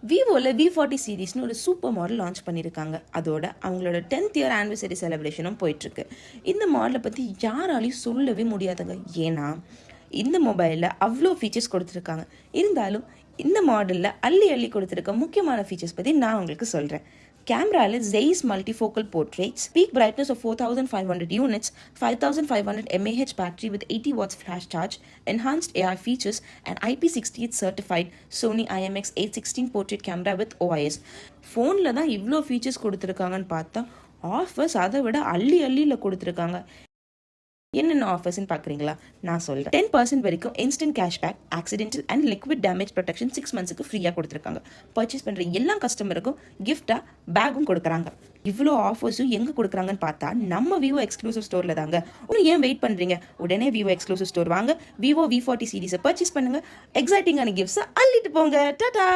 விவோவில் V40 சீரீஸ்னு ஒரு super model launch பண்ணியிருக்காங்க. அதோட அவங்களோட 10th இயர் ஆனிவர்சரி செலிப்ரேஷனும் போயிட்டுருக்கு. இந்த மாடலை பற்றி யாராலையும் சொல்லவே முடியாதுங்க. ஏன்னா இந்த மொபைலில் அவ்வளோ ஃபீச்சர்ஸ் கொடுத்துருக்காங்க. இருந்தாலும் இந்த மாடலில் அள்ளி கொடுத்துருக்க முக்கியமான ஃபீச்சர்ஸ் பற்றி நான் உங்களுக்கு சொல்கிறேன். கேமராவில் Zeiss multifocal portraits, peak brightness of 4500 units, 5500 mAh battery with 80 watts flash charge, enhanced AI features, and IP68 certified Sony IMX816 portrait camera with OIS. ஃபோனில் தான் இவ்வளோ ஃபீச்சர்ஸ் கொடுத்துருக்காங்கன்னு பார்த்தா ஆஃபர்ஸ் அதை விட அள்ளியில் கொடுத்துருக்காங்க. என்னென்ன ஆஃபர்ஸ்ன்னு பார்க்குறீங்களா? நான் சொல்கிறேன். 10% வரைக்கும் instant cashback, accidental and liquid damage protection 6 monthsக்கு ஃப்ரீயாக கொடுத்துருக்காங்க. பர்ச்சேஸ் பண்ணுற எல்லா கஸ்டமருக்கும் கிஃப்டாக பேக்கும் கொடுக்குறாங்க. இவ்வளோ ஆஃபர்ஸும் எங்கே கொடுக்குறாங்கன்னு பார்த்தா நம்ம விவோ எக்ஸ்க்ளூசிவ் ஸ்டோரில் தாங்க. இன்னும் ஏன் வெயிட் பண்ணுறீங்க? உடனே விவோ எக்ஸ்க்ளூசிவ் ஸ்டோர் வாங்க, விவோ V40 சீரீஸை பர்ச்சேஸ் பண்ணுங்கள், எக்ஸைட்டிங்கான கிஃப்ட்ஸை அள்ளிட்டு போங்க. டாடா.